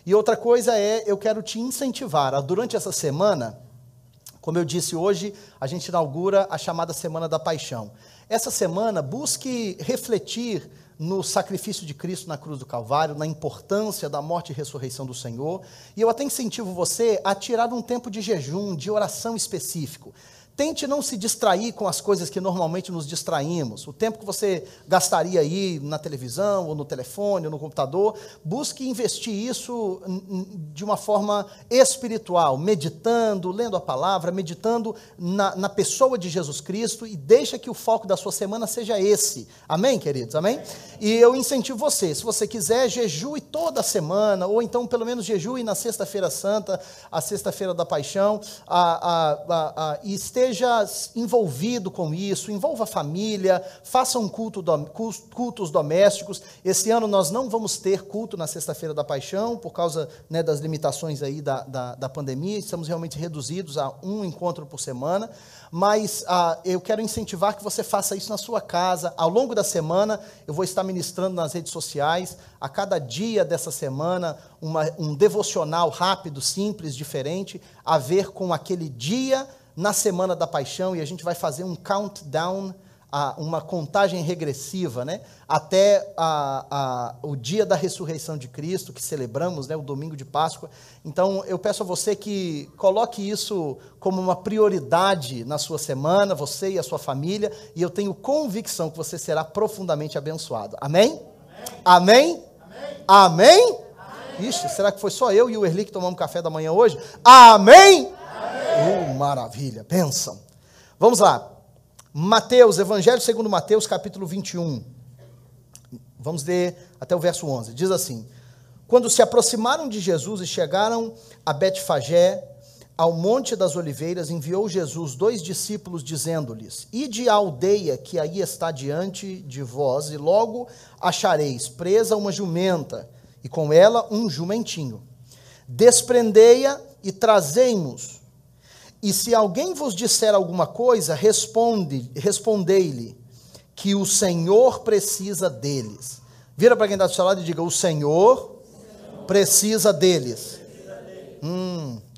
E outra coisa eu quero te incentivar durante essa semana, como eu disse hoje, a gente inaugura a chamada Semana da Paixão. Essa semana, busque refletir no sacrifício de Cristo na cruz do Calvário, na importância da morte e ressurreição do Senhor, e eu até incentivo você a tirar um tempo de jejum, de oração específico. Tente não se distrair com as coisas que normalmente nos distraímos. O tempo que você gastaria aí na televisão, ou no telefone, ou no computador, busque investir isso de uma forma espiritual, meditando, lendo a palavra, meditando na pessoa de Jesus Cristo, e deixa que o foco da sua semana seja esse. Amém, queridos? Amém? E eu incentivo você, se você quiser, jejue toda a semana, ou então pelo menos jejue na Sexta-feira Santa, a Sexta-feira da Paixão, e esteja envolvido com isso, envolva a família, faça cultos domésticos. Esse ano nós não vamos ter culto na Sexta-feira da Paixão, por causa, né, das limitações aí da pandemia, estamos realmente reduzidos a um encontro por semana, mas eu quero incentivar que você faça isso na sua casa. Ao longo da semana, eu vou estar ministrando nas redes sociais, a cada dia dessa semana, um devocional rápido, simples, diferente, a ver com aquele dia na Semana da Paixão, e a gente vai fazer um countdown, uma contagem regressiva, né, até o dia da ressurreição de Cristo, que celebramos, né, o domingo de Páscoa. Então, eu peço a você que coloque isso como uma prioridade na sua semana, você e a sua família, e eu tenho convicção que você será profundamente abençoado. Amém? Amém? Amém? Amém? Amém? Ixi, será que foi só eu e o Erli que tomamos café da manhã hoje? Amém? Maravilha, bênção. Vamos lá. Mateus, Evangelho segundo Mateus, capítulo 21. Vamos ler até o verso 11. Diz assim: quando se aproximaram de Jesus e chegaram a Betfagé, ao Monte das Oliveiras, enviou Jesus 2 discípulos, dizendo-lhes: ide à aldeia que aí está diante de vós, e logo achareis presa uma jumenta, e com ela um jumentinho. Desprendei-a e trazei-mos. E se alguém vos disser alguma coisa, respondei-lhe que o Senhor precisa deles. Vira para quem está do seu lado e diga: o Senhor precisa deles.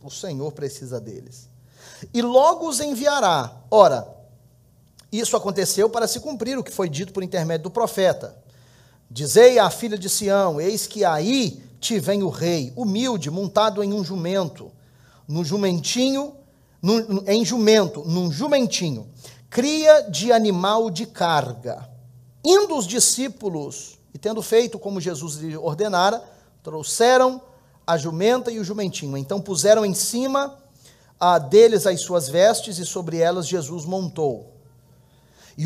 O Senhor precisa deles. E logo os enviará. Ora, isso aconteceu para se cumprir o que foi dito por intermédio do profeta. Dizei à filha de Sião: eis que aí te vem o rei, humilde, montado em um jumento, num jumentinho, cria de animal de carga. Indo os discípulos, e tendo feito como Jesus lhe ordenara, trouxeram a jumenta e o jumentinho. Então puseram em cima deles as suas vestes, e sobre elas Jesus montou. E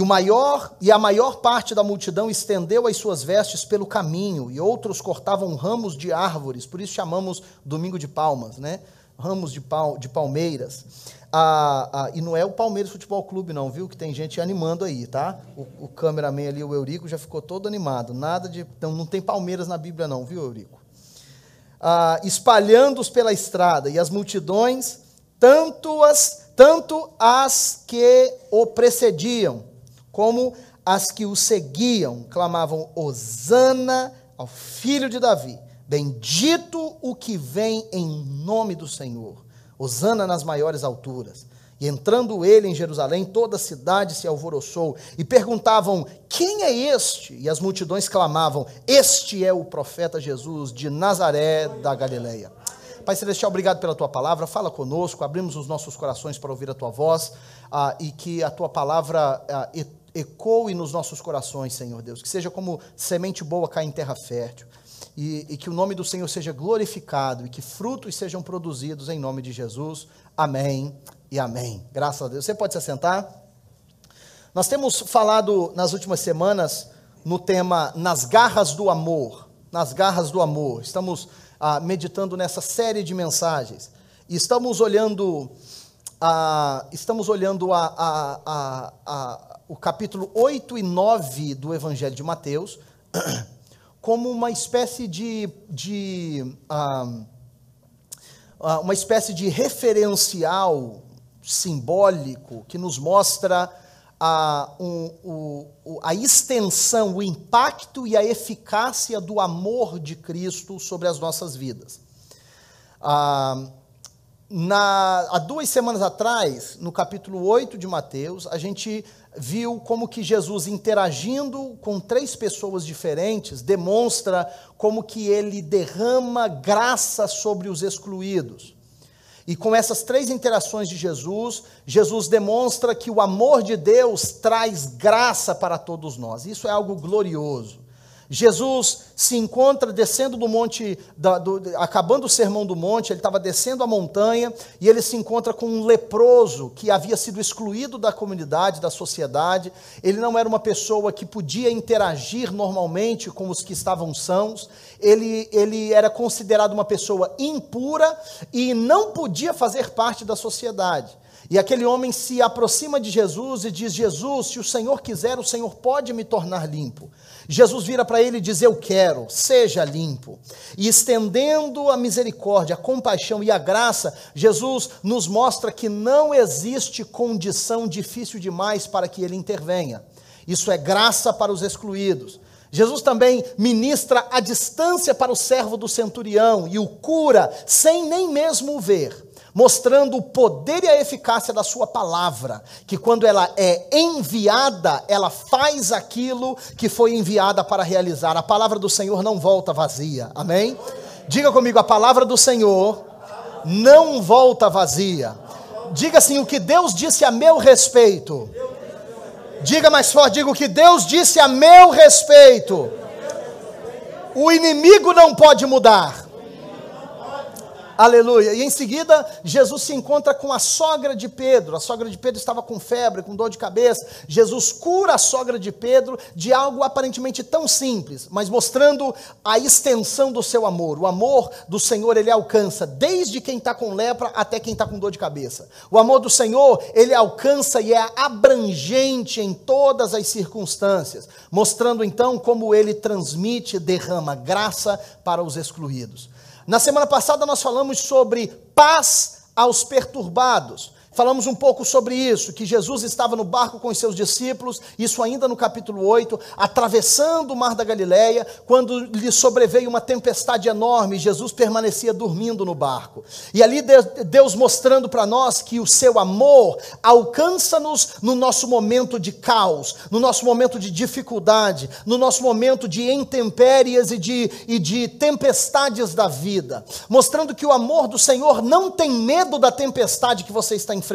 a maior parte da multidão estendeu as suas vestes pelo caminho, e outros cortavam ramos de árvores, por isso chamamos Domingo de Palmas, né? Ramos de palmeiras. E não é o Palmeiras Futebol Clube não, viu? Que tem gente animando aí, tá? O cameraman ali, o Eurico, já ficou todo animado. Então não tem Palmeiras na Bíblia não, viu, Eurico? Espalhando-os pela estrada, e as multidões, tanto as que o precediam, como as que o seguiam, clamavam: hosana ao filho de Davi. Bendito o que vem em nome do Senhor, hosana nas maiores alturas. E entrando ele em Jerusalém, toda a cidade se alvoroçou, e perguntavam: quem é este? E as multidões clamavam: este é o profeta Jesus, de Nazaré da Galileia. Pai Celestial, obrigado pela tua palavra, fala conosco, abrimos os nossos corações para ouvir a tua voz, e que a tua palavra ecoe nos nossos corações, Senhor Deus, que seja como semente boa cair em terra fértil. E que o nome do Senhor seja glorificado, e que frutos sejam produzidos em nome de Jesus. Amém e amém. Graças a Deus. Você pode se assentar? Nós temos falado nas últimas semanas no tema Nas Garras do Amor. Nas Garras do Amor. Estamos meditando nessa série de mensagens. E estamos olhando o capítulo 8 e 9 do Evangelho de Mateus como uma espécie de referencial simbólico que nos mostra a extensão, o impacto e a eficácia do amor de Cristo sobre as nossas vidas. Há 2 semanas atrás, no capítulo 8 de Mateus, a gente viu como que Jesus, interagindo com 3 pessoas diferentes, demonstra como que ele derrama graça sobre os excluídos. E com essas 3 interações de Jesus, Jesus demonstra que o amor de Deus traz graça para todos nós. Isso é algo glorioso. Jesus se encontra descendo do monte, acabando o sermão do monte, ele estava descendo a montanha, e ele se encontra com um leproso, que havia sido excluído da comunidade, da sociedade. Ele não era uma pessoa que podia interagir normalmente com os que estavam sãos, ele era considerado uma pessoa impura, e não podia fazer parte da sociedade. E aquele homem se aproxima de Jesus e diz: Jesus, se o Senhor quiser, o Senhor pode me tornar limpo. Jesus vira para ele e diz: eu quero, seja limpo. E estendendo a misericórdia, a compaixão e a graça, Jesus nos mostra que não existe condição difícil demais para que ele intervenha. Isso é graça para os excluídos. Jesus também ministra a distância para o servo do centurião e o cura sem nem mesmo o ver, mostrando o poder e a eficácia da sua palavra, que quando ela é enviada, ela faz aquilo que foi enviada para realizar. A palavra do Senhor não volta vazia, amém? Diga comigo, a palavra do Senhor não volta vazia. Diga assim: o que Deus disse a meu respeito. Diga mais forte, diga: o que Deus disse a meu respeito. O inimigo não pode mudar. Aleluia. E em seguida, Jesus se encontra com a sogra de Pedro. A sogra de Pedro estava com febre, com dor de cabeça. Jesus cura a sogra de Pedro de algo aparentemente tão simples, mas mostrando a extensão do seu amor. O amor do Senhor, ele alcança desde quem está com lepra até quem está com dor de cabeça. O amor do Senhor, ele alcança e é abrangente em todas as circunstâncias, mostrando então como ele transmite, derrama graça para os excluídos. Na semana passada nós falamos sobre paz aos perturbados. Falamos um pouco sobre isso, que Jesus estava no barco com os seus discípulos, isso ainda no capítulo 8, atravessando o mar da Galileia, quando lhe sobreveio uma tempestade enorme, Jesus permanecia dormindo no barco. E ali Deus mostrando para nós que o seu amor alcança-nos no nosso momento de caos, no nosso momento de dificuldade, no nosso momento de intempéries e de tempestades da vida. Mostrando que o amor do Senhor não tem medo da tempestade que você está enfrentando.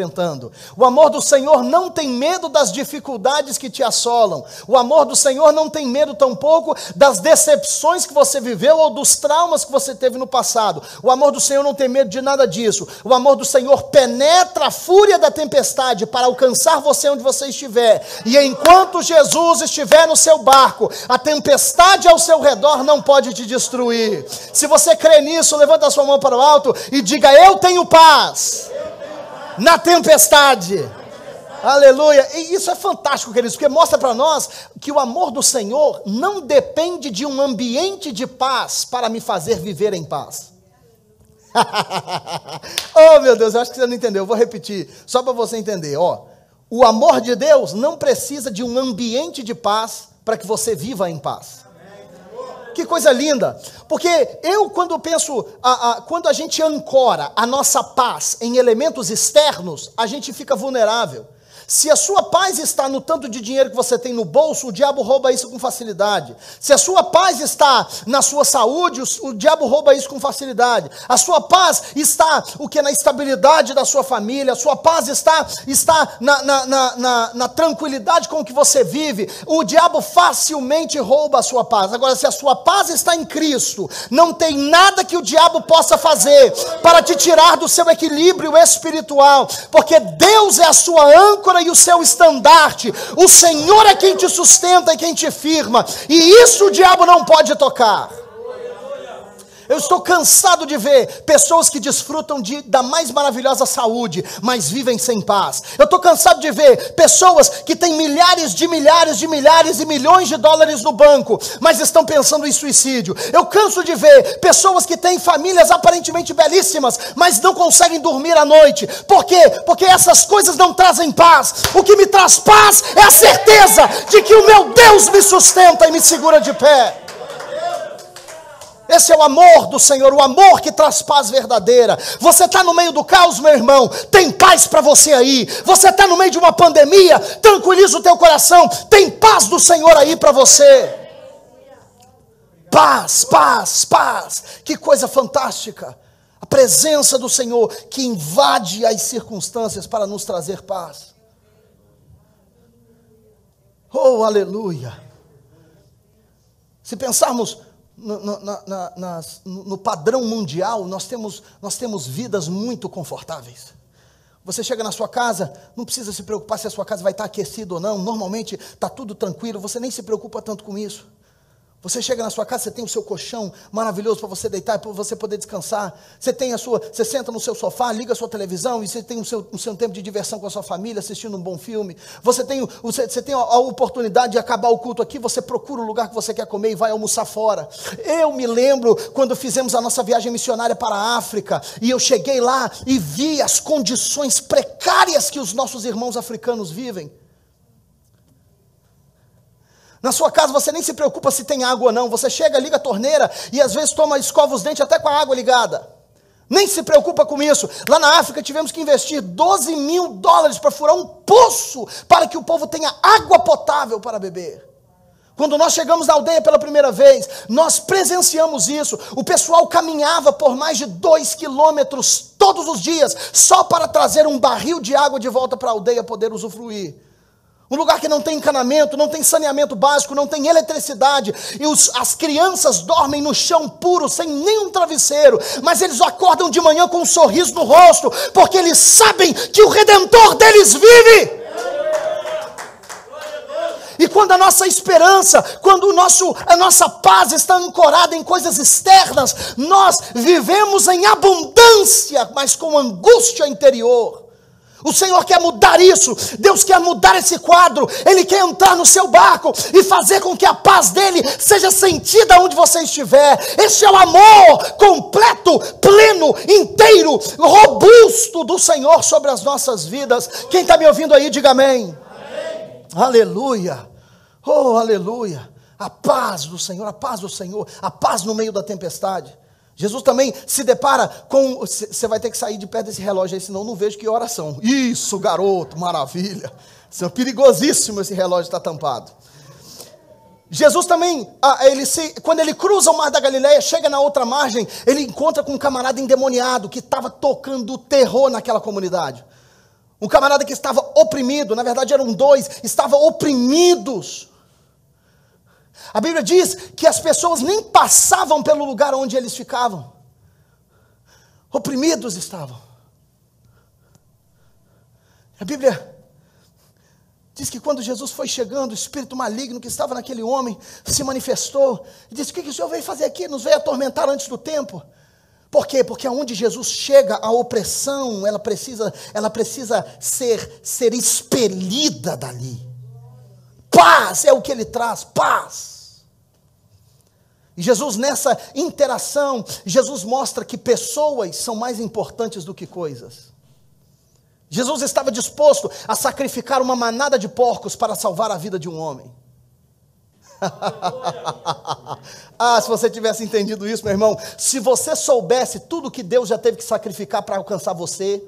O amor do Senhor não tem medo das dificuldades que te assolam. O amor do Senhor não tem medo tampouco das decepções que você viveu ou dos traumas que você teve no passado. O amor do Senhor não tem medo de nada disso. O amor do Senhor penetra a fúria da tempestade para alcançar você onde você estiver. E enquanto Jesus estiver no seu barco, a tempestade ao seu redor não pode te destruir. Se você crê nisso, levanta a sua mão para o alto e diga: eu tenho paz na tempestade. Aleluia. E isso é fantástico, queridos, porque mostra para nós que o amor do Senhor não depende de um ambiente de paz para me fazer viver em paz. Oh meu Deus, eu acho que você não entendeu, eu vou repetir, só para você entender. O amor de Deus não precisa de um ambiente de paz para que você viva em paz. Que coisa linda, porque quando penso, quando a gente ancora a nossa paz em elementos externos, a gente fica vulnerável. Se a sua paz está no tanto de dinheiro que você tem no bolso, o diabo rouba isso com facilidade. Se a sua paz está na sua saúde, o diabo rouba isso com facilidade. A sua paz está na estabilidade da sua família, a sua paz está na tranquilidade com que você vive. O diabo facilmente rouba a sua paz. Agora, se a sua paz está em Cristo, não tem nada que o diabo possa fazer para te tirar do seu equilíbrio espiritual, porque Deus é a sua âncora e o seu estandarte. O Senhor é quem te sustenta e quem te firma, e isso o diabo não pode tocar. Eu estou cansado de ver pessoas que desfrutam da mais maravilhosa saúde, mas vivem sem paz. Eu estou cansado de ver pessoas que têm milhares e milhões de dólares no banco, mas estão pensando em suicídio. Eu canso de ver pessoas que têm famílias aparentemente belíssimas, mas não conseguem dormir à noite. Por quê? Porque essas coisas não trazem paz. O que me traz paz é a certeza de que o meu Deus me sustenta e me segura de pé. Esse é o amor do Senhor, o amor que traz paz verdadeira. Você está no meio do caos, meu irmão, tem paz para você aí. Você está no meio de uma pandemia, tranquiliza o teu coração, tem paz do Senhor aí para você. Paz, paz, paz. Que coisa fantástica. A presença do Senhor que invade as circunstâncias para nos trazer paz. Oh, aleluia. Se pensarmos no padrão mundial, nós temos vidas muito confortáveis. Você chega na sua casa, não precisa se preocupar se a sua casa vai estar aquecida ou não. Normalmente está tudo tranquilo, você nem se preocupa tanto com isso. Você chega na sua casa, você tem o seu colchão maravilhoso para você deitar e para você poder descansar. Você senta no seu sofá, liga a sua televisão e você tem o seu tempo de diversão com a sua família, assistindo um bom filme. Você tem a oportunidade de acabar o culto aqui, você procura o lugar que você quer comer e vai almoçar fora. Eu me lembro quando fizemos a nossa viagem missionária para a África, e eu cheguei lá e vi as condições precárias que os nossos irmãos africanos vivem. Na sua casa você nem se preocupa se tem água ou não. Você chega, liga a torneira e às vezes escova os dentes até com a água ligada. Nem se preocupa com isso. Lá na África tivemos que investir $12 mil para furar um poço para que o povo tenha água potável para beber. Quando nós chegamos na aldeia pela primeira vez, nós presenciamos isso. O pessoal caminhava por mais de 2 quilômetros todos os dias, só para trazer um barril de água de volta para a aldeia poder usufruir. Um lugar que não tem encanamento, não tem saneamento básico, não tem eletricidade. E as crianças dormem no chão puro, sem nenhum travesseiro. Mas eles acordam de manhã com um sorriso no rosto, porque eles sabem que o Redentor deles vive. E quando a nossa esperança, quando a nossa paz está ancorada em coisas externas, nós vivemos em abundância, mas com angústia interior. O Senhor quer mudar isso. Deus quer mudar esse quadro. Ele quer entrar no seu barco e fazer com que a paz dele seja sentida onde você estiver. Esse é o amor completo, pleno, inteiro, robusto do Senhor sobre as nossas vidas. Quem está me ouvindo aí, diga amém. Amém. Aleluia. Oh, aleluia. A paz do Senhor, a paz do Senhor, a paz no meio da tempestade. Jesus também se depara com... Você vai ter que sair de perto desse relógio aí, senão eu não vejo que horas são. Isso, garoto, maravilha. Isso é perigosíssimo, esse relógio está tampado. Jesus também, quando ele cruza o mar da Galileia, chega na outra margem, ele encontra com um camarada endemoniado que estava tocando terror naquela comunidade. Um camarada que estava oprimido, na verdade eram 2, estavam oprimidos. A Bíblia diz que as pessoas nem passavam pelo lugar onde eles ficavam. Oprimidos estavam. A Bíblia diz que quando Jesus foi chegando, o espírito maligno que estava naquele homem se manifestou. E disse: o que o Senhor veio fazer aqui? Nos veio atormentar antes do tempo. Por quê? Porque aonde Jesus chega, a opressão, ela precisa ser expelida dali. Paz é o que ele traz, paz. E Jesus, nessa interação, Jesus mostra que pessoas são mais importantes do que coisas. Jesus estava disposto a sacrificar uma manada de porcos para salvar a vida de um homem. Se você tivesse entendido isso, meu irmão, se você soubesse tudo que Deus já teve que sacrificar para alcançar você.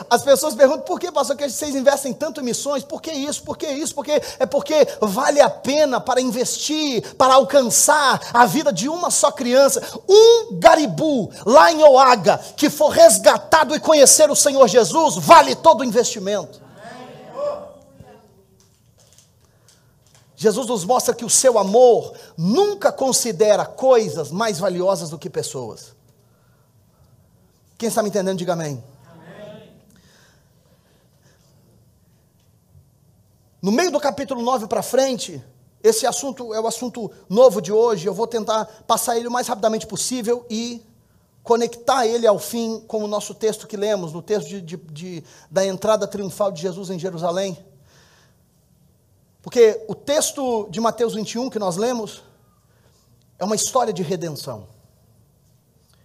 As pessoas perguntam: por que, pastor, que vocês investem tanto em missões? Por que isso? Por que isso? Porque vale a pena para investir, para alcançar a vida de uma só criança. Um garibu lá em Oaga que for resgatado e conhecer o Senhor Jesus, vale todo o investimento. Jesus nos mostra que o seu amor nunca considera coisas mais valiosas do que pessoas. Quem está me entendendo, diga amém. Amém. No meio do capítulo 9 para frente, esse assunto é o assunto novo de hoje. Eu vou tentar passar ele o mais rapidamente possível e conectar ele ao fim com o nosso texto que lemos, no texto da entrada triunfal de Jesus em Jerusalém. Porque o texto de Mateus 21 que nós lemos é uma história de redenção.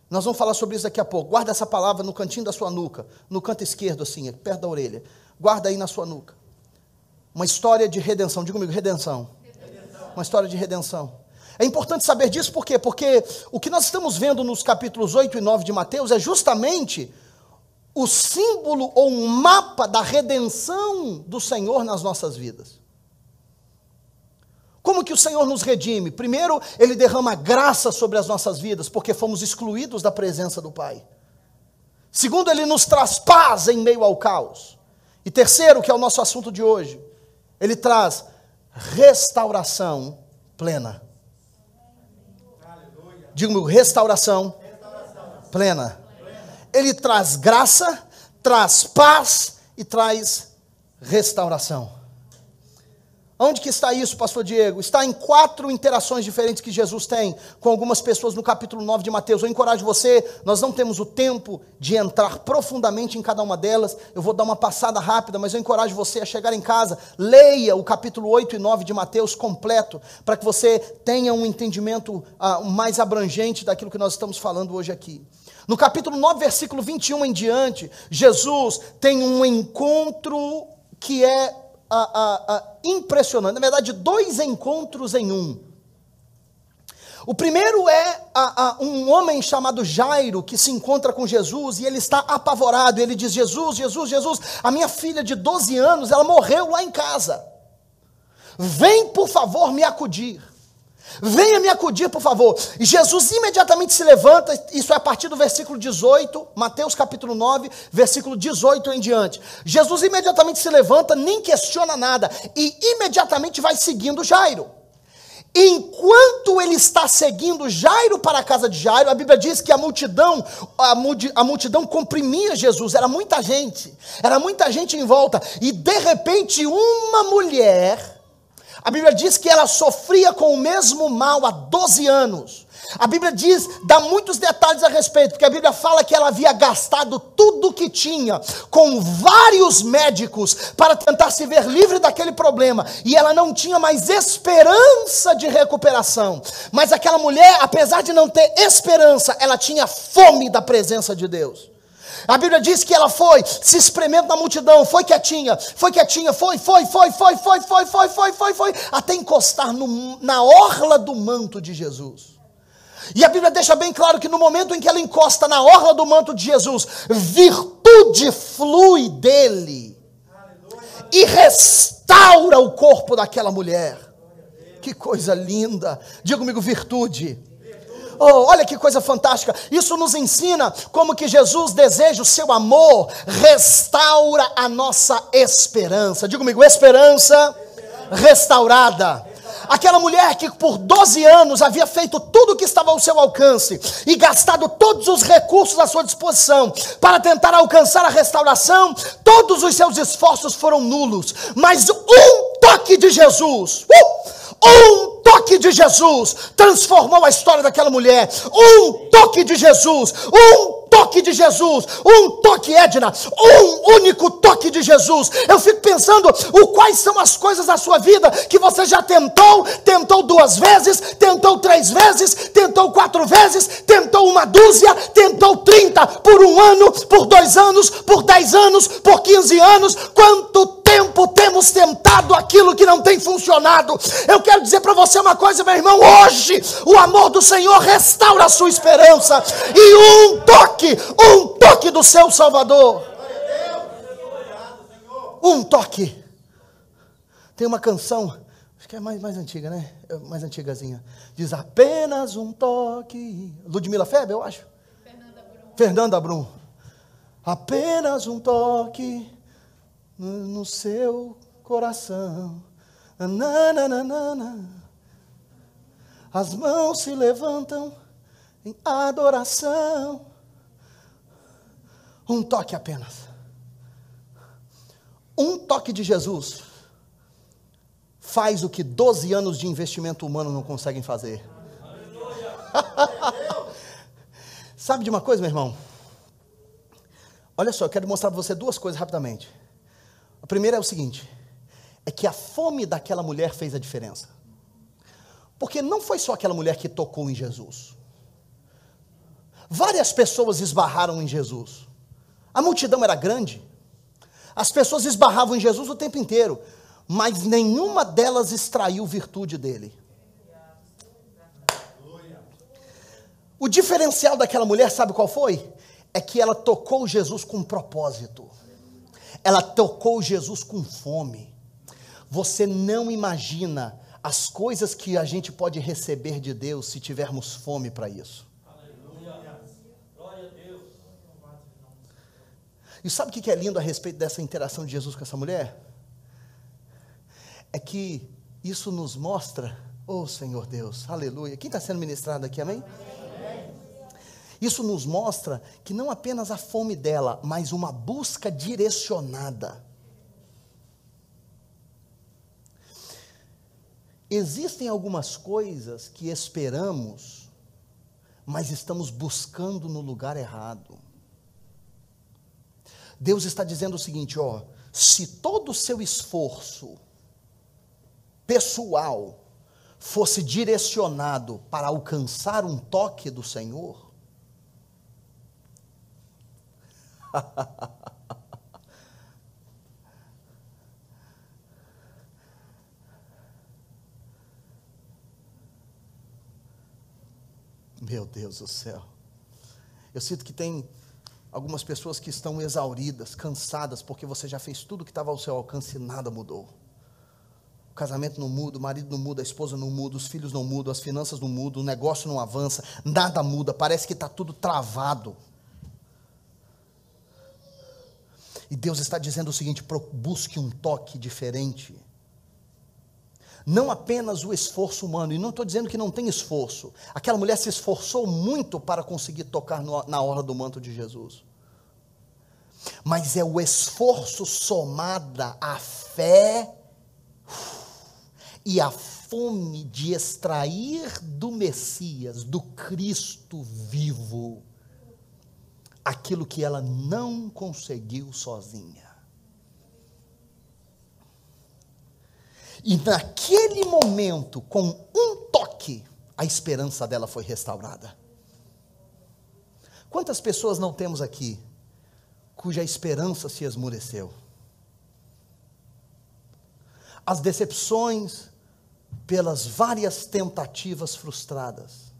Nós vamos falar sobre isso daqui a pouco. Guarda essa palavra no cantinho da sua nuca, no canto esquerdo assim, perto da orelha. Guarda aí na sua nuca. Uma história de redenção. Diga comigo, redenção. Uma história de redenção. É importante saber disso, por quê? Porque o que nós estamos vendo nos capítulos 8 e 9 de Mateus é justamente o símbolo ou um mapa da redenção do Senhor nas nossas vidas. Como que o Senhor nos redime? Primeiro, Ele derrama graça sobre as nossas vidas, porque fomos excluídos da presença do Pai. Segundo, Ele nos traz paz em meio ao caos. E terceiro, que é o nosso assunto de hoje, Ele traz restauração plena. Digo-me, restauração plena. Ele traz graça, traz paz e traz restauração. Onde que está isso, pastor Diego? Está em 4 interações diferentes que Jesus tem com algumas pessoas no capítulo 9 de Mateus. Eu encorajo você, nós não temos o tempo de entrar profundamente em cada uma delas. Eu vou dar uma passada rápida, mas eu encorajo você a chegar em casa, leia o capítulo 8 e 9 de Mateus completo, para que você tenha um entendimento mais abrangente daquilo que nós estamos falando hoje aqui. No capítulo 9, versículo 21 em diante, Jesus tem um encontro que é impressionante, na verdade 2 encontros em um. O primeiro é um homem chamado Jairo, que se encontra com Jesus, e ele está apavorado, ele diz, Jesus, a minha filha de 12 anos, ela morreu lá em casa, vem por favor me acudir, venha me acudir por favor. E Jesus imediatamente se levanta, isso é a partir do versículo 18, Mateus capítulo 9, versículo 18 em diante. Jesus imediatamente se levanta, nem questiona nada, e imediatamente vai seguindo Jairo. Enquanto ele está seguindo Jairo para a casa de Jairo, a Bíblia diz que a multidão comprimia Jesus, era muita gente em volta, e de repente uma mulher, a Bíblia diz que ela sofria com o mesmo mal há 12 anos. A Bíblia dá muitos detalhes a respeito, porque a Bíblia fala que ela havia gastado tudo o que tinha com vários médicos para tentar se ver livre daquele problema, e ela não tinha mais esperança de recuperação. Mas aquela mulher, apesar de não ter esperança, ela tinha fome da presença de Deus. A Bíblia diz que ela foi se espremendo na multidão, foi quietinha, até encostar na orla do manto de Jesus. E a Bíblia deixa bem claro que no momento em que ela encosta na orla do manto de Jesus, virtude flui dele e restaura o corpo daquela mulher. Que coisa linda! Diga comigo, virtude. Oh, olha que coisa fantástica, isso nos ensina como que Jesus deseja o seu amor, restaura a nossa esperança. Diga comigo, esperança restaurada. Aquela mulher que por 12 anos havia feito tudo o que estava ao seu alcance e gastado todos os recursos à sua disposição para tentar alcançar a restauração, todos os seus esforços foram nulos, mas um toque de Jesus, um toque de Jesus transformou a história daquela mulher. Um toque de Jesus, um toque de Jesus, um toque, Edna, um único toque de Jesus. Eu fico pensando, quais são as coisas da sua vida que você já tentou 2 vezes, tentou 3 vezes, tentou 4 vezes, tentou 1 dúzia, tentou 30, por 1 ano, por 2 anos, por 10 anos, por 15 anos. Quanto tempo temos tentado aquilo que não tem funcionado? Eu quero dizer para você uma coisa, meu irmão, hoje o amor do Senhor restaura a sua esperança, e um toque do seu Salvador, um toque. Tem uma canção, acho que é mais antiga, né? Mais antigazinha, diz apenas um toque, Ludmila Feber, eu acho, Fernanda Brum, apenas um toque no seu coração, as mãos se levantam em adoração. Um toque apenas, um toque de Jesus faz o que 12 anos de investimento humano não conseguem fazer. Sabe de uma coisa, meu irmão? Olha só, eu quero mostrar para você 2 coisas rapidamente. A primeira é o seguinte, é que a fome daquela mulher fez a diferença. Porque não foi só aquela mulher que tocou em Jesus. Várias pessoas esbarraram em Jesus. A multidão era grande. As pessoas esbarravam em Jesus o tempo inteiro. Mas nenhuma delas extraiu virtude dele. O diferencial daquela mulher, sabe qual foi? É que ela tocou Jesus com propósito. Ela tocou Jesus com fome. Você não imagina as coisas que a gente pode receber de Deus se tivermos fome para isso. Aleluia. Glória a Deus. E sabe o que é lindo a respeito dessa interação de Jesus com essa mulher? É que isso nos mostra, oh Senhor Deus, aleluia. Quem está sendo ministrado aqui, amém? Isso nos mostra que não apenas a fome dela, mas uma busca direcionada. Existem algumas coisas que esperamos, mas estamos buscando no lugar errado. Deus está dizendo o seguinte, ó, se todo o seu esforço pessoal fosse direcionado para alcançar um toque do Senhor, meu Deus do céu, eu sinto que tem algumas pessoas que estão exauridas, cansadas, porque você já fez tudo que estava ao seu alcance e nada mudou. O casamento não muda, o marido não muda, a esposa não muda, os filhos não mudam, as finanças não mudam, o negócio não avança, nada muda, parece que está tudo travado. E Deus está dizendo o seguinte, busque um toque diferente. Não apenas o esforço humano, e não estou dizendo que não tem esforço. Aquela mulher se esforçou muito para conseguir tocar na orla do manto de Jesus. Mas é o esforço somada à fé e a fome de extrair do Messias, do Cristo vivo, aquilo que ela não conseguiu sozinha. E naquele momento, com um toque, a esperança dela foi restaurada. Quantas pessoas não temos aqui, cuja esperança se esmureceu? As decepções pelas várias tentativas frustradas.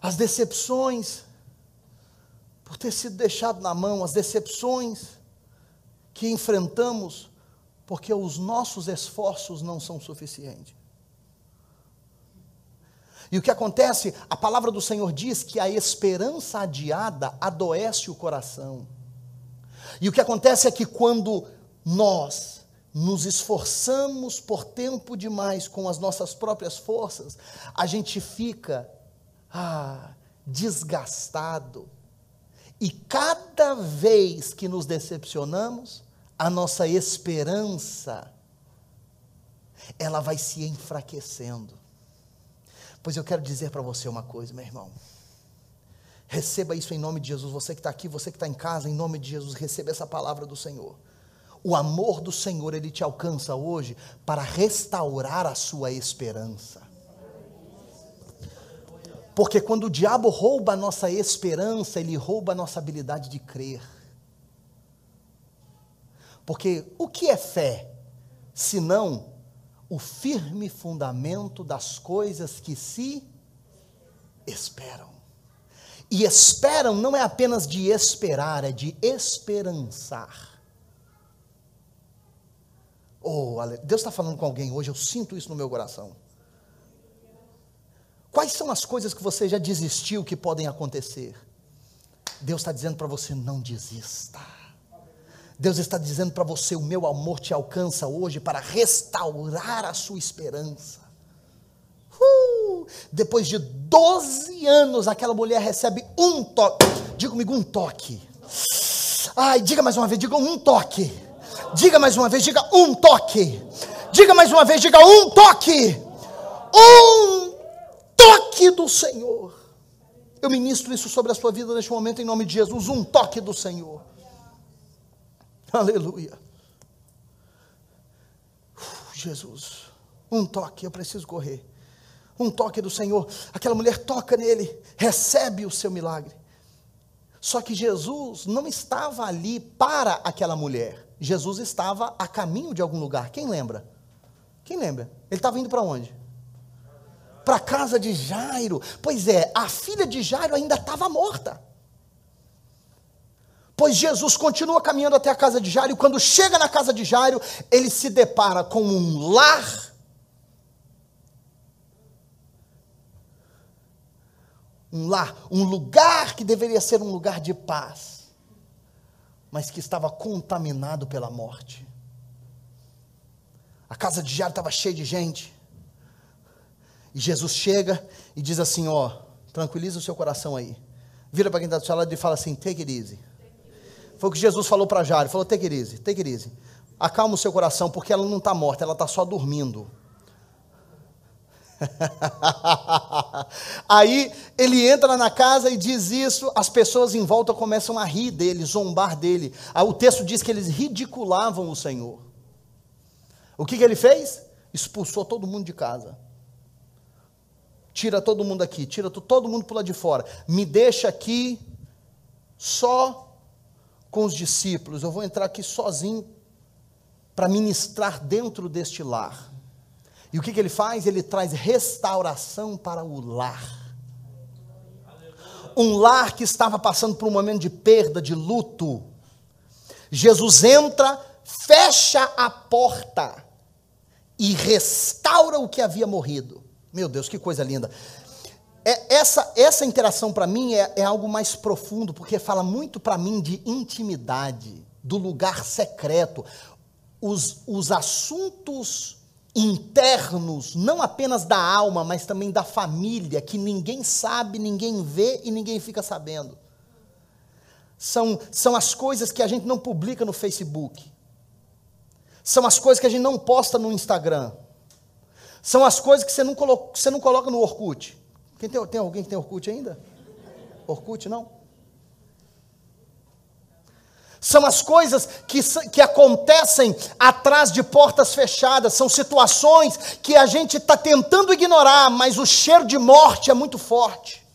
As decepções por ter sido deixado na mão, as decepções que enfrentamos porque os nossos esforços não são suficientes. E o que acontece? A palavra do Senhor diz que a esperança adiada adoece o coração. E o que acontece é que quando nós nos esforçamos por tempo demais com as nossas próprias forças, a gente fica desgastado. E cada vez que nos decepcionamos, a nossa esperança, ela vai se enfraquecendo. Pois eu quero dizer para você uma coisa, meu irmão. Receba isso em nome de Jesus. Você que está aqui, você que está em casa, em nome de Jesus, receba essa palavra do Senhor. O amor do Senhor, Ele te alcança hoje para restaurar a sua esperança. Porque quando o diabo rouba a nossa esperança, ele rouba a nossa habilidade de crer. Porque o que é fé, senão o firme fundamento das coisas que se esperam? E esperam não é apenas de esperar, é de esperançar. Oh, Deus está falando com alguém hoje, eu sinto isso no meu coração. Quais são as coisas que você já desistiu que podem acontecer? Deus está dizendo para você, não desista. Deus está dizendo para você, o meu amor te alcança hoje para restaurar a sua esperança. Depois de 12 anos, aquela mulher recebe um toque. Diga comigo, um toque. Ai, diga mais uma vez, diga um toque. Diga mais uma vez, diga um toque. Diga mais uma vez, diga um toque. Um toque do Senhor. Eu ministro isso sobre a sua vida neste momento em nome de Jesus. Um toque do Senhor. Aleluia. Jesus, um toque, eu preciso correr. Um toque do Senhor. Aquela mulher toca nele, recebe o seu milagre. Só que Jesus não estava ali para aquela mulher. Jesus estava a caminho de algum lugar. Quem lembra? Quem lembra? Ele estava indo para onde? para a casa de Jairo. Pois é, a filha de Jairo ainda estava morta. Pois Jesus continua caminhando até a casa de Jairo, e quando chega na casa de Jairo, ele se depara com um lar, um lugar que deveria ser um lugar de paz, mas que estava contaminado pela morte. A casa de Jairo estava cheia de gente, e Jesus chega e diz assim, tranquiliza o seu coração aí, vira para quem está do seu lado e fala assim, take it easy. Foi o que Jesus falou para Jairo, falou, take it easy, acalma o seu coração, porque ela não está morta, ela está só dormindo. Aí ele entra na casa e diz isso, as pessoas em volta começam a rir dele, zombar dele. Aí o texto diz que eles ridiculavam o Senhor. O que ele fez? Expulsou todo mundo de casa. Tira todo mundo aqui, tira todo mundo para lá de fora, me deixa aqui só com os discípulos, eu vou entrar aqui sozinho para ministrar dentro deste lar. E o que ele faz? Ele traz restauração para o lar. Um lar que estava passando por um momento de perda, de luto. Jesus entra, fecha a porta e restaura o que havia morrido. Meu Deus, que coisa linda. Essa interação para mim é algo mais profundo, porque fala muito para mim de intimidade, do lugar secreto, os assuntos internos, não apenas da alma, mas também da família, que ninguém sabe, ninguém vê e ninguém fica sabendo. São as coisas que a gente não publica no Facebook, são as coisas que a gente não posta no Instagram, são as coisas que você não coloca no Orkut. Tem alguém que tem Orkut ainda? Orkut, não? São as coisas que acontecem atrás de portas fechadas, são situações que a gente está tentando ignorar, mas o cheiro de morte é muito forte.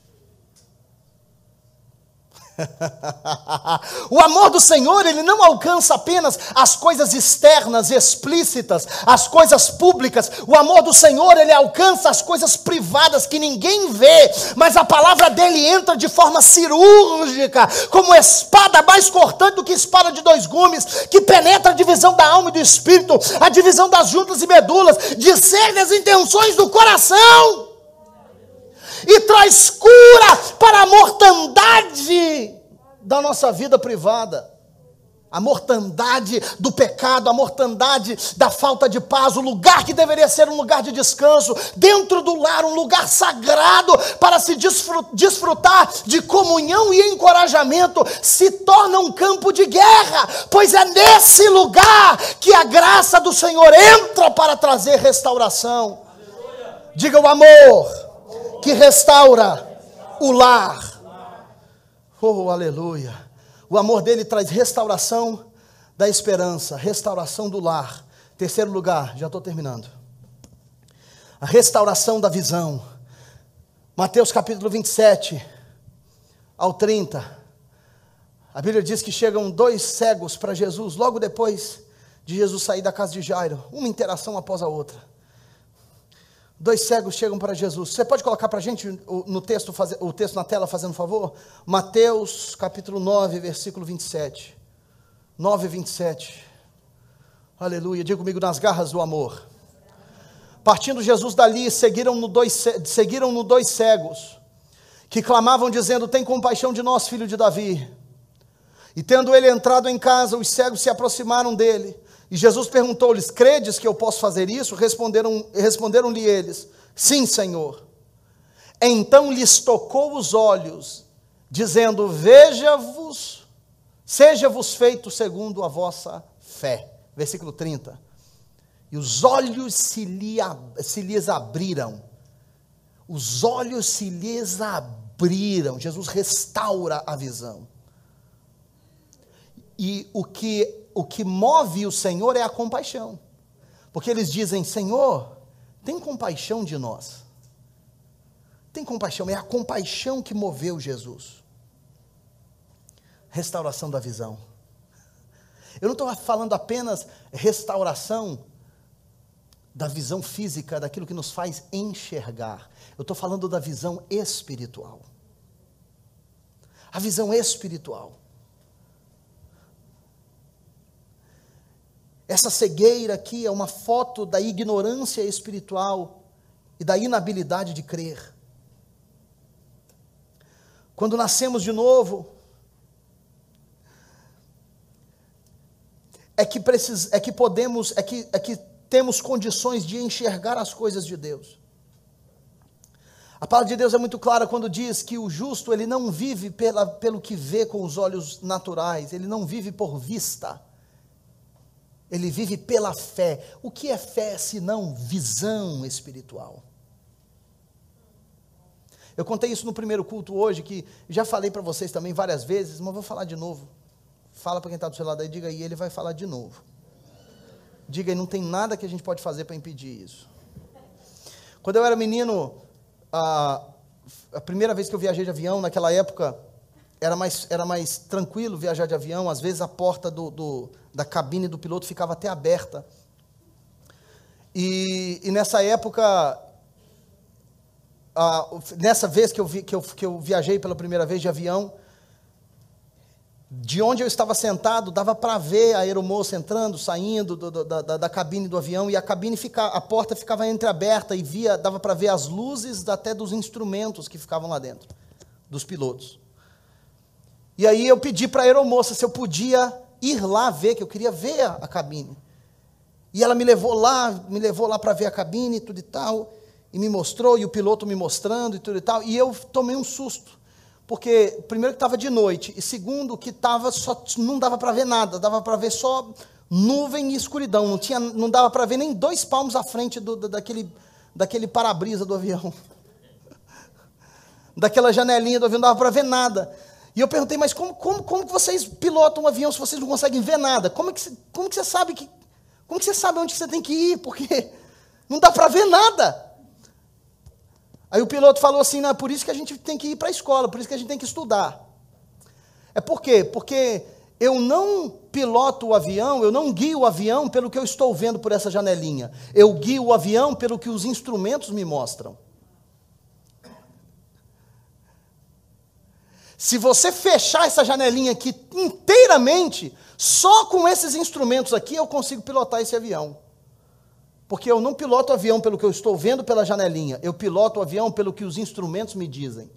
O amor do Senhor, ele não alcança apenas as coisas externas, explícitas, as coisas públicas. O amor do Senhor, ele alcança as coisas privadas que ninguém vê, mas a palavra dele entra de forma cirúrgica, como espada mais cortante do que espada de dois gumes, que penetra a divisão da alma e do espírito, a divisão das juntas e medulas, discerne as intenções do coração e traz cura para a mortandade da nossa vida privada, a mortandade do pecado, a mortandade da falta de paz, o lugar que deveria ser um lugar de descanso, dentro do lar, um lugar sagrado para se desfrutar de comunhão e encorajamento, se torna um campo de guerra, pois é nesse lugar que a graça do Senhor entra para trazer restauração. Diga o amor que restaura o lar. Oh, aleluia. O amor dele traz restauração da esperança, restauração do lar. Terceiro lugar, já estou terminando. A restauração da visão. Mateus capítulo 27 ao 30. A Bíblia diz que chegam 2 cegos para Jesus, logo depois de Jesus sair da casa de Jairo. Uma interação após a outra. 2 cegos chegam para Jesus. Você pode colocar para a gente o texto na tela, fazendo um favor? Mateus capítulo 9, versículo 27. 9 e 27. Aleluia. Diga comigo, nas garras do amor. Partindo Jesus dali, seguiram-no 2 cegos, que clamavam dizendo, tem compaixão de nós, filho de Davi. E tendo ele entrado em casa, os cegos se aproximaram dele. E Jesus perguntou-lhes, credes que eu posso fazer isso? Responderam-lhe eles, sim, Senhor. Então lhes tocou os olhos, dizendo, seja-vos feito segundo a vossa fé. Versículo 30. E os olhos se lhes abriram. Os olhos se lhes abriram. Jesus restaura a visão. E o que move o Senhor é a compaixão, porque eles dizem, Senhor, tem compaixão de nós, tem compaixão, é a compaixão que moveu Jesus. Restauração da visão. Eu não estou falando apenas restauração da visão física, daquilo que nos faz enxergar. Eu estou falando da visão espiritual. A visão espiritual. Essa cegueira aqui é uma foto da ignorância espiritual e da inabilidade de crer. Quando nascemos de novo, é que temos condições de enxergar as coisas de Deus. A palavra de Deus é muito clara quando diz que o justo, ele não vive pelo que vê com os olhos naturais, ele não vive por vista, ele vive pela fé. O que é fé senão visão espiritual? Eu contei isso no primeiro culto hoje, que já falei para vocês também várias vezes, mas vou falar de novo. Fala para quem está do seu lado aí, diga aí, ele vai falar de novo. Diga aí, não tem nada que a gente pode fazer para impedir isso. Quando eu era menino, a primeira vez que eu viajei de avião, naquela época, era mais tranquilo viajar de avião. Às vezes a porta da cabine do piloto ficava até aberta. E nessa época, nessa vez que eu viajei pela primeira vez de avião, de onde eu estava sentado, dava para ver a aeromoça entrando, saindo da cabine do avião, e a porta ficava entreaberta, e dava para ver as luzes até dos instrumentos que ficavam lá dentro, dos pilotos. E aí eu pedi para a aeromoça se eu podia ir lá ver, que eu queria ver a cabine. E ela me levou lá para ver a cabine e tudo e tal, e me mostrou, e o piloto me mostrando e tudo e tal, e eu tomei um susto. Porque, primeiro, que estava de noite, e segundo, que não dava para ver nada, dava para ver só nuvem e escuridão, não dava para ver nem 2 palmos à frente daquele para-brisa do avião, daquela janelinha do avião, não dava para ver nada. E eu perguntei, mas como que vocês pilotam um avião se vocês não conseguem ver nada? Como que você sabe onde você tem que ir? Porque não dá para ver nada. Aí o piloto falou assim, não, é por isso que a gente tem que ir para a escola, por isso que a gente tem que estudar. É por quê? Porque eu não piloto o avião, eu não guio o avião pelo que eu estou vendo por essa janelinha. Eu guio o avião pelo que os instrumentos me mostram. Se você fechar essa janelinha aqui inteiramente, só com esses instrumentos aqui eu consigo pilotar esse avião. Porque eu não piloto o avião pelo que eu estou vendo pela janelinha, eu piloto o avião pelo que os instrumentos me dizem.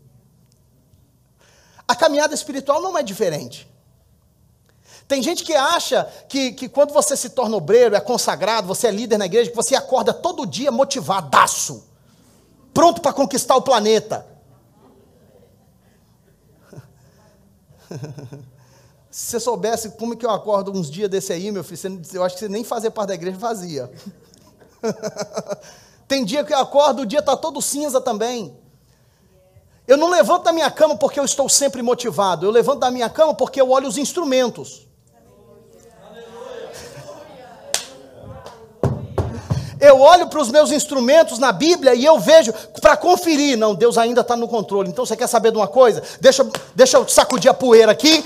A caminhada espiritual não é diferente. Tem gente que acha que quando você se torna obreiro, é consagrado, você é líder na igreja, que você acorda todo dia motivadaço, pronto para conquistar o planeta. Se você soubesse como é que eu acordo uns dias desse aí, meu filho, eu acho que você nem fazer parte da igreja fazia. Tem dia que eu acordo, o dia está todo cinza também. Eu não levanto da minha cama porque eu estou sempre motivado. Eu levanto da minha cama porque eu olho os instrumentos. Eu olho para os meus instrumentos na Bíblia e eu vejo, para conferir, não, Deus ainda está no controle. Então você quer saber de uma coisa? Deixa eu sacudir a poeira aqui,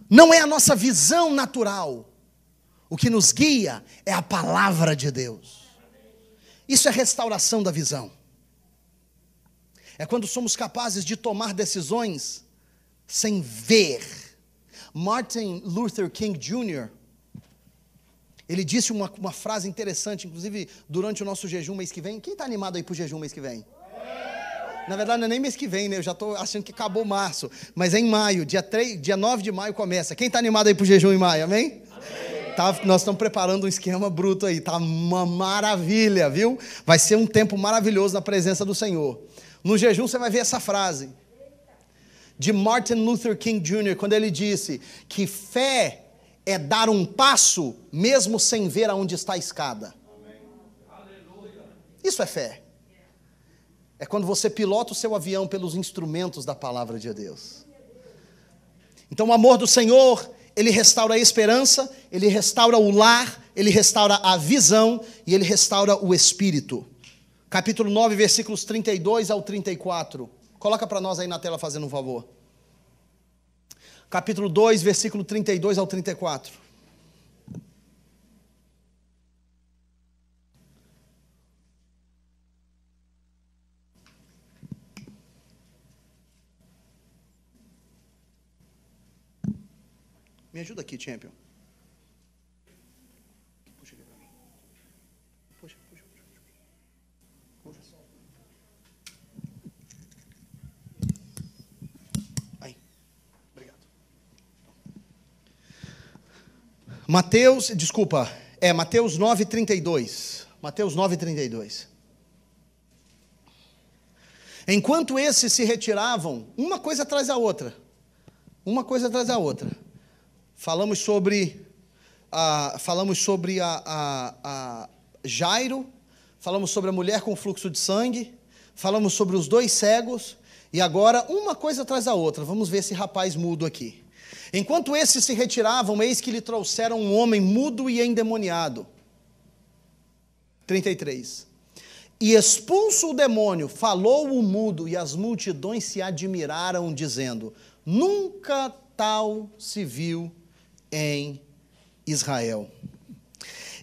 não é a nossa visão natural. O que nos guia é a palavra de Deus. Isso é restauração da visão. É quando somos capazes de tomar decisões sem ver. Martin Luther King Jr., ele disse uma frase interessante, inclusive durante o nosso jejum mês que vem. Quem está animado aí para o jejum mês que vem? Na verdade não é nem mês que vem, né? Eu já estou achando que acabou março. Mas é em maio, dia 9 de maio começa. Quem está animado aí para o jejum em maio, amém? Tá, nós estamos preparando um esquema bruto aí, tá uma maravilha, viu? Vai ser um tempo maravilhoso na presença do Senhor. No jejum você vai ver essa frase de Martin Luther King Jr., quando ele disse que fé é dar um passo mesmo sem ver aonde está a escada. Isso é fé. É quando você pilota o seu avião pelos instrumentos da palavra de Deus. Então o amor do Senhor, ele restaura a esperança, ele restaura o lar, ele restaura a visão e ele restaura o espírito. Capítulo 9, versículos 32 ao 34. Coloca para nós aí na tela, fazendo um favor. Capítulo 2, versículo 32 ao 34. Me ajuda aqui, Champion. Puxa aqui para mim. Puxa. Aí. Obrigado. Mateus 9:32. Mateus 9:32. Enquanto esses se retiravam, uma coisa atrás da outra. Falamos sobre Jairo, falamos sobre a mulher com fluxo de sangue, falamos sobre os 2 cegos, e agora uma coisa atrás da outra. Vamos ver esse rapaz mudo aqui. Enquanto esses se retiravam, eis que lhe trouxeram um homem mudo e endemoniado. 33. E expulso o demônio, falou o mudo, e as multidões se admiraram, dizendo: nunca tal se viu em Israel.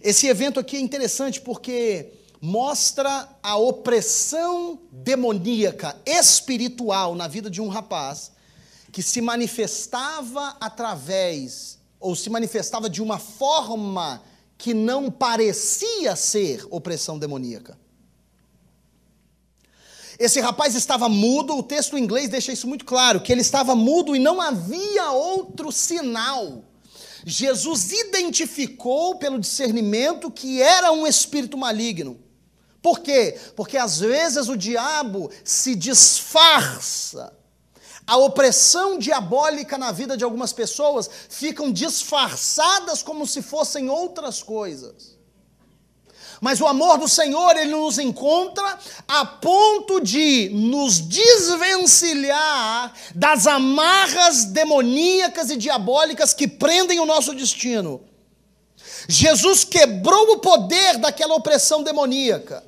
Esse evento aqui é interessante porque mostra a opressão demoníaca, espiritual na vida de um rapaz que se manifestava se manifestava de uma forma que não parecia ser opressão demoníaca. Esse rapaz estava mudo, o texto em inglês deixa isso muito claro, que ele estava mudo e não havia outro sinal. Jesus identificou pelo discernimento que era um espírito maligno. Por quê? Porque às vezes o diabo se disfarça. A opressão diabólica na vida de algumas pessoas ficam disfarçadas como se fossem outras coisas. Mas o amor do Senhor, ele nos encontra a ponto de nos desvencilhar das amarras demoníacas e diabólicas que prendem o nosso destino. Jesus quebrou o poder daquela opressão demoníaca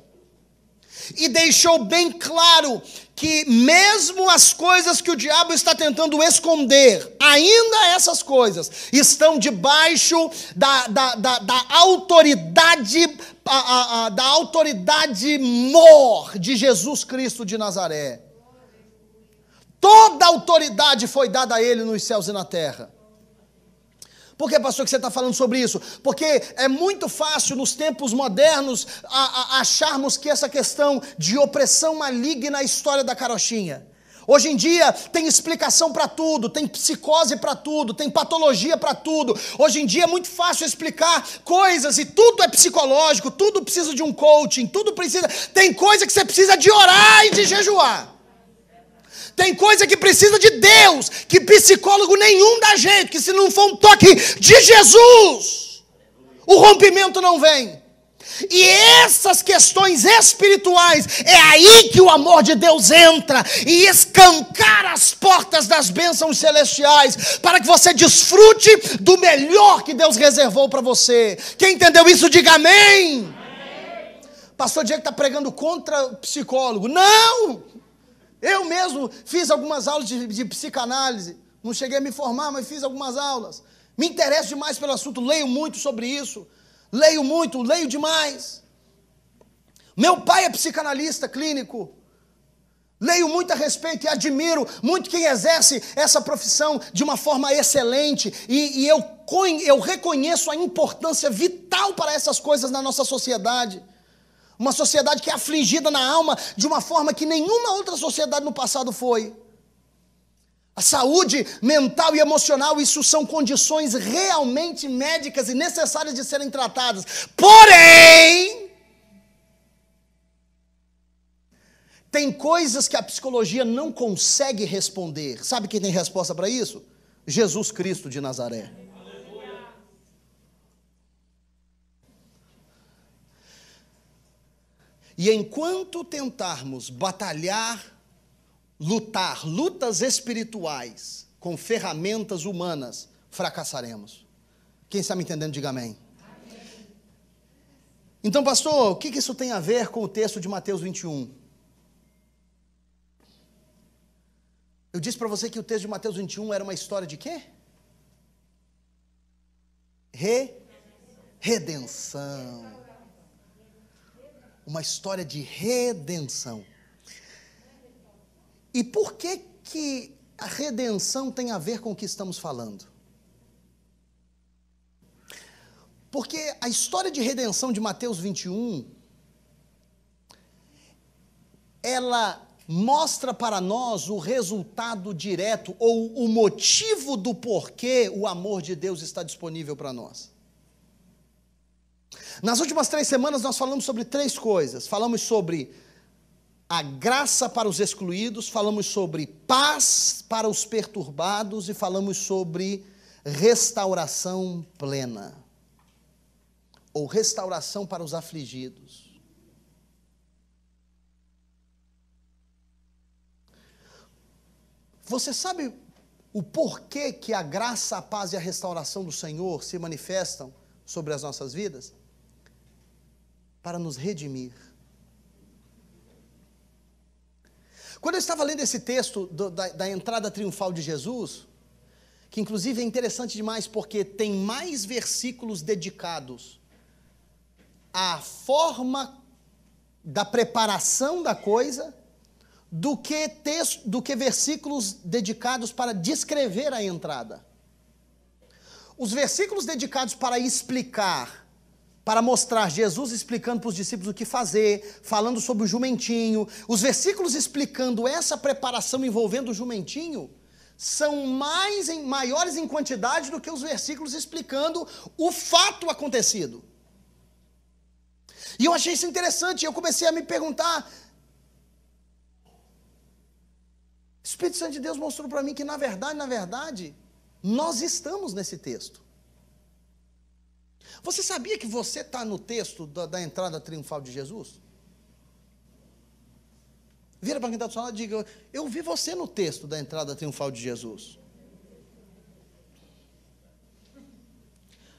e deixou bem claro que mesmo as coisas que o diabo está tentando esconder, ainda essas coisas estão debaixo da autoridade mor de Jesus Cristo de Nazaré. Toda a autoridade foi dada a ele nos céus e na terra. Por que, pastor, que você está falando sobre isso? Porque é muito fácil nos tempos modernos acharmos que essa questão de opressão maligna é a história da carochinha. Hoje em dia tem explicação para tudo, tem psicose para tudo, tem patologia para tudo. Hoje em dia é muito fácil explicar coisas e tudo é psicológico, tudo precisa de um coaching, tudo precisa... Tem coisa que você precisa de orar e de jejuar. Tem coisa que precisa de Deus, que psicólogo nenhum dá jeito, que se não for um toque de Jesus, o rompimento não vem. E essas questões espirituais, é aí que o amor de Deus entra e escancara as portas das bênçãos celestiais, para que você desfrute do melhor que Deus reservou para você. Quem entendeu isso, diga amém. Amém. Pastor Diego está pregando contra o psicólogo. Não! Eu mesmo fiz algumas aulas de psicanálise, não cheguei a me formar, mas fiz algumas aulas. Me interesso demais pelo assunto, leio muito sobre isso, leio demais. Meu pai é psicanalista clínico, leio muito a respeito e admiro muito quem exerce essa profissão de uma forma excelente, e eu reconheço a importância vital para essas coisas na nossa sociedade. Uma sociedade que é afligida na alma de uma forma que nenhuma outra sociedade no passado foi. A saúde mental e emocional, isso são condições realmente médicas e necessárias de serem tratadas. Porém, tem coisas que a psicologia não consegue responder. Sabe quem tem resposta para isso? Jesus Cristo de Nazaré. E enquanto tentarmos batalhar, lutar, lutas espirituais com ferramentas humanas, fracassaremos. Quem está me entendendo, diga amém. Então, pastor, o que isso tem a ver com o texto de Mateus 21? Eu disse para você que o texto de Mateus 21 era uma história de quê? Redenção. Uma história de redenção. E por que a redenção tem a ver com o que estamos falando? Porque a história de redenção de Mateus 21, ela mostra para nós o resultado direto ou o motivo do porquê o amor de Deus está disponível para nós. Nas últimas 3 semanas nós falamos sobre 3 coisas. Falamos sobre a graça para os excluídos, falamos sobre paz para os perturbados e falamos sobre restauração plena, ou restauração para os afligidos. Você sabe o porquê que a graça, a paz e a restauração do Senhor se manifestam sobre as nossas vidas? Para nos redimir. Quando eu estava lendo esse texto da entrada triunfal de Jesus, que inclusive é interessante demais porque tem mais versículos dedicados à forma da preparação da coisa do que versículos dedicados para descrever a entrada. Os versículos dedicados para explicar, para mostrar Jesus explicando para os discípulos o que fazer, falando sobre o jumentinho, os versículos explicando essa preparação envolvendo o jumentinho, são maiores em quantidade do que os versículos explicando o fato acontecido. E eu achei isso interessante, eu comecei a me perguntar, o Espírito Santo de Deus mostrou para mim que na verdade, nós estamos nesse texto. Você sabia que você está no texto da entrada triunfal de Jesus? Vira para quem está do seu lado e diga, eu vi você no texto da entrada triunfal de Jesus.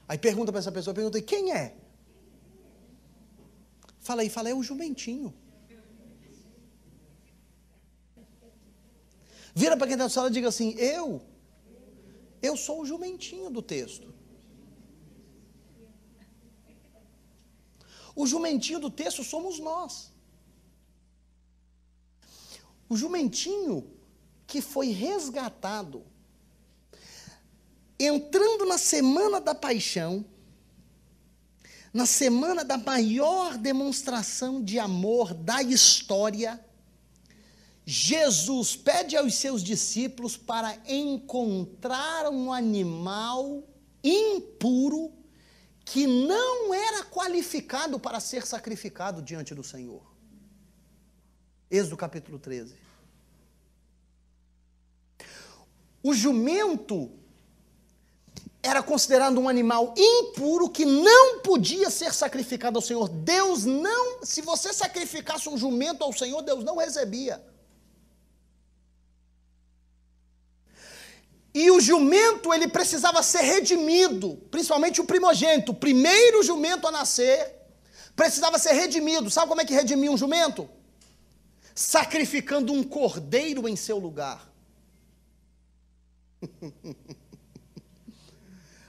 Aí pergunta para essa pessoa, pergunta, quem é? Fala aí, é o jumentinho. Vira para quem está do seu lado e diga assim, eu sou o jumentinho do texto. O jumentinho do texto somos nós. O jumentinho que foi resgatado, entrando na semana da paixão, na semana da maior demonstração de amor da história, Jesus pede aos seus discípulos para encontrar um animal impuro que não era qualificado para ser sacrificado diante do Senhor. Êxodo capítulo 13. O jumento era considerado um animal impuro que não podia ser sacrificado ao Senhor. Deus não, se você sacrificasse um jumento ao Senhor, Deus não recebia. E o jumento, ele precisava ser redimido, principalmente o primogênito, o primeiro jumento a nascer, precisava ser redimido. Sabe como é que redimia um jumento? Sacrificando um cordeiro em seu lugar.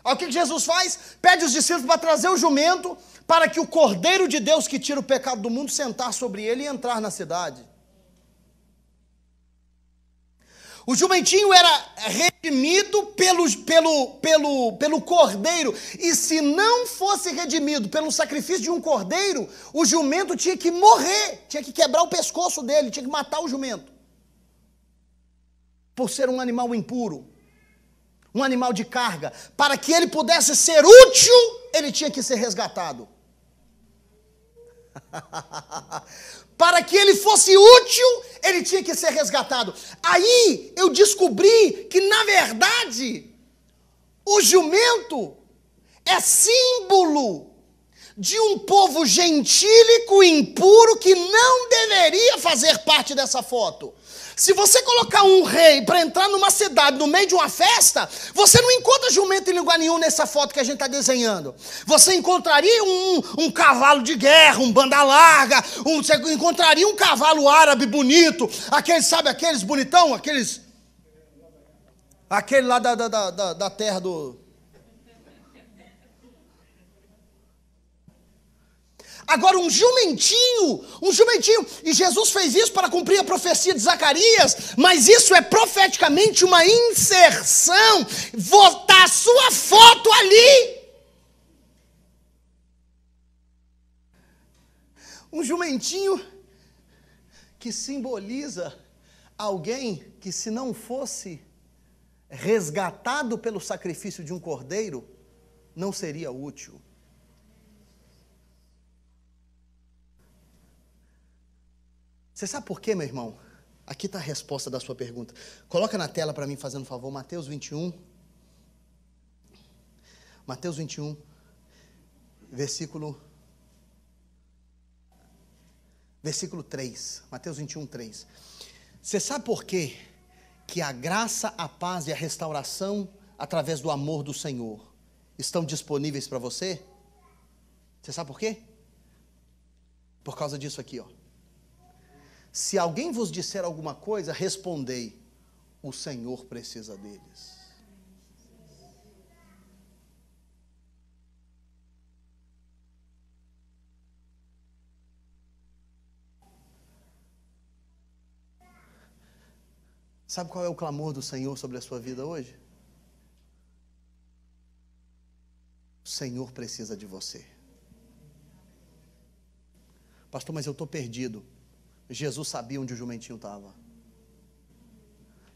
Aí o que Jesus faz? Pede os discípulos para trazer o jumento, para que o cordeiro de Deus que tira o pecado do mundo sentar sobre ele e entrar na cidade. O jumentinho era redimido pelo cordeiro, e se não fosse redimido pelo sacrifício de um cordeiro, o jumento tinha que morrer, tinha que quebrar o pescoço dele, tinha que matar o jumento, por ser um animal impuro, um animal de carga. Para que ele pudesse ser útil, ele tinha que ser resgatado. Para que ele fosse útil, ele tinha que ser resgatado. Aí eu descobri que, na verdade, o jumento é símbolo de um povo gentílico e impuro que não deveria fazer parte dessa foto. Se você colocar um rei para entrar numa cidade, no meio de uma festa, você não encontra jumento em lugar nenhum nessa foto que a gente está desenhando. Você encontraria um cavalo de guerra, um banda larga, você encontraria um cavalo árabe bonito, aqueles bonitão, aquele lá da terra do... Agora um jumentinho, e Jesus fez isso para cumprir a profecia de Zacarias, mas isso é profeticamente uma inserção, botar a sua foto ali. Um jumentinho que simboliza alguém que, se não fosse resgatado pelo sacrifício de um cordeiro, não seria útil. Você sabe por quê, meu irmão? Aqui está a resposta da sua pergunta. Coloca na tela para mim, fazendo um favor, Mateus 21. Mateus 21, versículo 3. Mateus 21, 3. Você sabe por quê que a graça, a paz e a restauração, através do amor do Senhor, estão disponíveis para você? Você sabe por quê? Por causa disso aqui, ó. Se alguém vos disser alguma coisa, respondei: o Senhor precisa deles. Sabe qual é o clamor do Senhor sobre a sua vida hoje? O Senhor precisa de você. Pastor, mas eu estou perdido. Jesus sabia onde o jumentinho estava.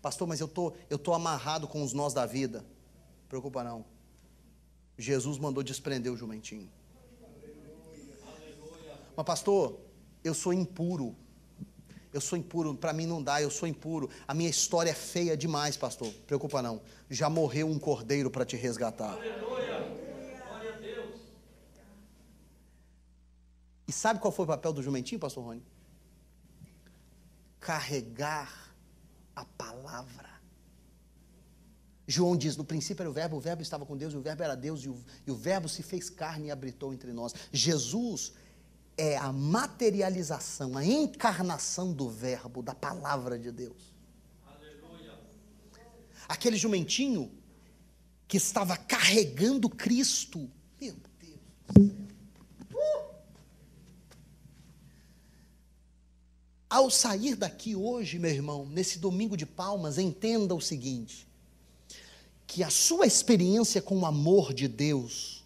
Pastor, mas eu tô amarrado com os nós da vida. Não preocupa não. Jesus mandou desprender o jumentinho. Mas pastor, eu sou impuro. Para mim não dá, eu sou impuro. A minha história é feia demais, pastor. Não preocupa não. Já morreu um cordeiro para te resgatar. Glória a Deus. E sabe qual foi o papel do jumentinho, pastor Rony? Carregar a palavra. João diz: no princípio era o verbo estava com Deus, e o verbo era Deus, e o verbo se fez carne e habitou entre nós. Jesus é a materialização, a encarnação do verbo, da palavra de Deus. Aleluia. Aquele jumentinho que estava carregando Cristo. Meu Deus do céu. Ao sair daqui hoje, meu irmão, nesse domingo de palmas, entenda o seguinte: que a sua experiência com o amor de Deus,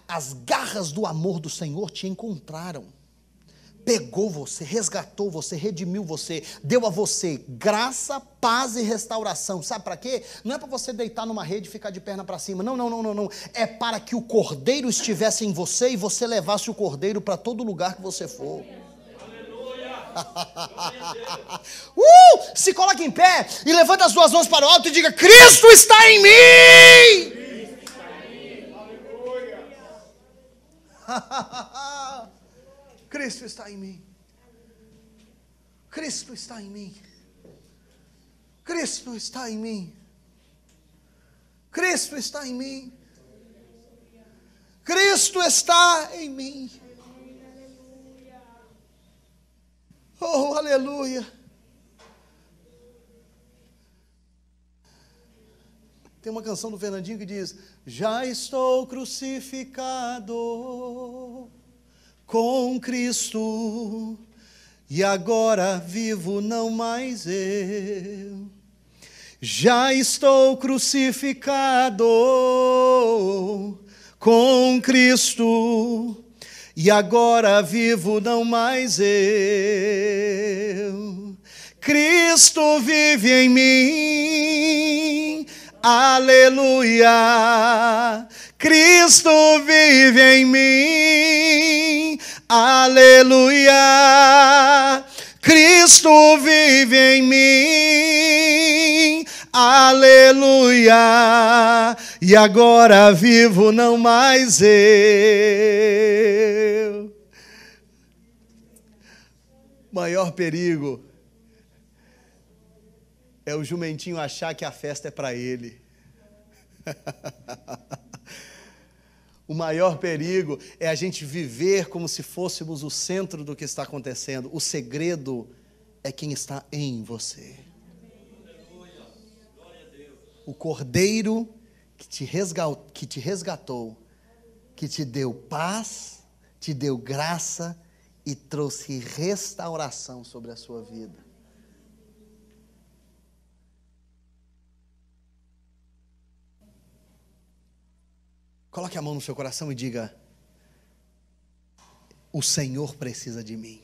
as garras do amor do Senhor te encontraram, pegou você, resgatou você, redimiu você, deu a você graça, paz e restauração. Sabe para quê? Não é para você deitar numa rede e ficar de perna para cima, não. É para que o cordeiro estivesse em você e você levasse o cordeiro para todo lugar que você for. Se coloque em pé e levanta as duas mãos para o alto e diga: Cristo está em mim. Cristo está em mim. Cristo está em mim. Cristo está em mim. Cristo está em mim. Cristo está em mim. Oh, aleluia. Tem uma canção do Fernandinho que diz: já estou crucificado com Cristo, e agora vivo não mais eu. Já estou crucificado com Cristo, e agora vivo não mais eu. Cristo vive em mim, aleluia. Cristo vive em mim, aleluia. Cristo vive em mim, aleluia. E agora vivo não mais eu. Maior perigo é o jumentinho achar que a festa é para ele. O maior perigo é a gente viver como se fôssemos o centro do que está acontecendo. O segredo é quem está em você. O Cordeiro que te resgatou, que te deu paz, te deu graça e trouxe restauração sobre a sua vida. Coloque a mão no seu coração e diga: o Senhor precisa de mim.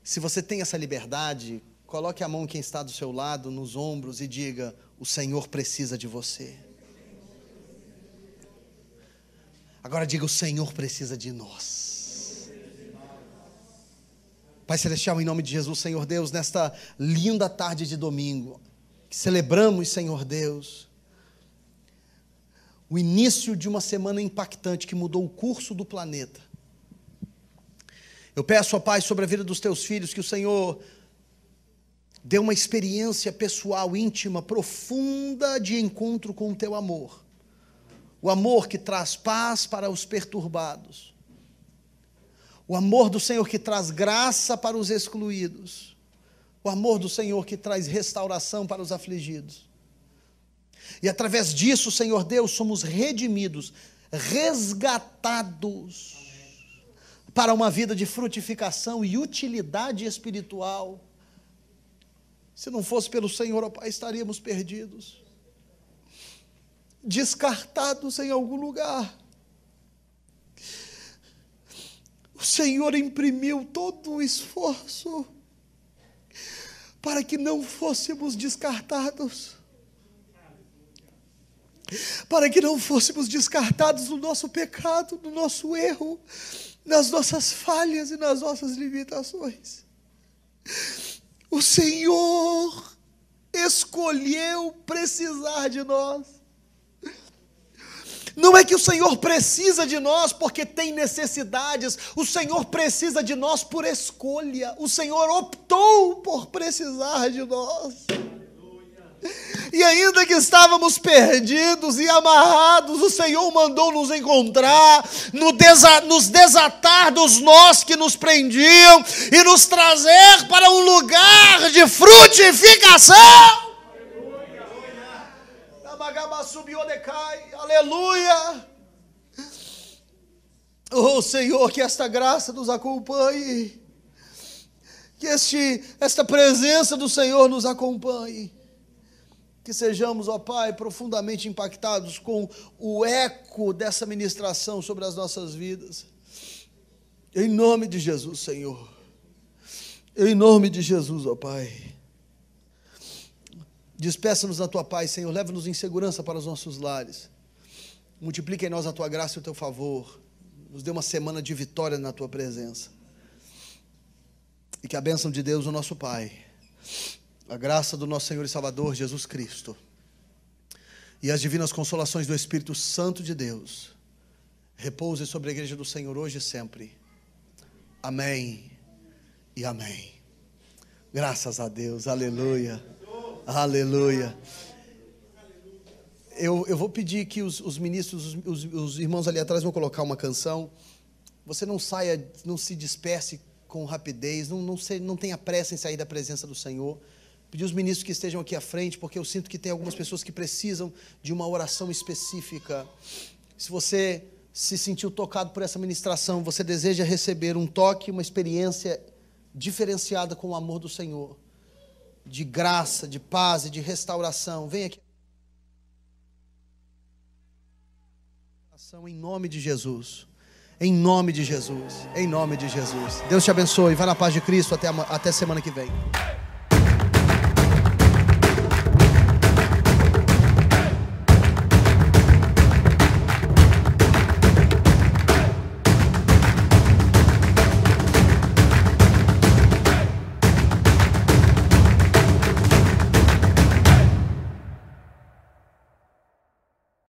Se você tem essa liberdade, coloque a mão em quem está do seu lado, nos ombros, e diga: o Senhor precisa de você. Agora diga: o Senhor precisa de nós. Pai Celestial, em nome de Jesus, Senhor Deus, nesta linda tarde de domingo, que celebramos, Senhor Deus, o início de uma semana impactante que mudou o curso do planeta. Eu peço, ó Pai, sobre a vida dos teus filhos, que o Senhor dê uma experiência pessoal, íntima, profunda de encontro com o teu amor. O amor que traz paz para os perturbados. O amor do Senhor que traz graça para os excluídos. O amor do Senhor que traz restauração para os afligidos. E através disso, Senhor Deus, somos redimidos, resgatados para uma vida de frutificação e utilidade espiritual. Se não fosse pelo Senhor, ó Pai, estaríamos perdidos, descartados em algum lugar. O Senhor imprimiu todo o esforço para que não fôssemos descartados, para que não fôssemos descartados no nosso pecado, no nosso erro, nas nossas falhas e nas nossas limitações. O Senhor escolheu precisar de nós. Não é que o Senhor precisa de nós porque tem necessidades, o Senhor precisa de nós por escolha. O Senhor optou por precisar de nós. E ainda que estávamos perdidos e amarrados, o Senhor mandou nos encontrar, nos desatar dos nós que nos prendiam e nos trazer para um lugar de frutificação. Aleluia. Oh Senhor, que esta graça nos acompanhe, que esta presença do Senhor nos acompanhe. Que sejamos, ó Pai, profundamente impactados com o eco dessa ministração sobre as nossas vidas. Em nome de Jesus, Senhor. Em nome de Jesus, ó Pai. Despeça-nos na Tua paz, Senhor. Leva-nos em segurança para os nossos lares. Multiplica em nós a Tua graça e o Teu favor. Nos dê uma semana de vitória na Tua presença. E que a bênção de Deus, o nosso Pai, a graça do nosso Senhor e Salvador Jesus Cristo e as divinas consolações do Espírito Santo de Deus repouse sobre a igreja do Senhor hoje e sempre. Amém e amém. Graças a Deus, aleluia, aleluia. Eu vou pedir que os ministros, os irmãos ali atrás vão colocar uma canção. Você não saia, não se disperse com rapidez, não tenha pressa em sair da presença do Senhor. Pedir os ministros que estejam aqui à frente, porque eu sinto que tem algumas pessoas que precisam de uma oração específica. Se você se sentiu tocado por essa ministração, você deseja receber um toque, uma experiência diferenciada com o amor do Senhor, de graça, de paz e de restauração, vem aqui. Em nome de Jesus. Em nome de Jesus. Em nome de Jesus. Deus te abençoe. Vai na paz de Cristo até semana que vem.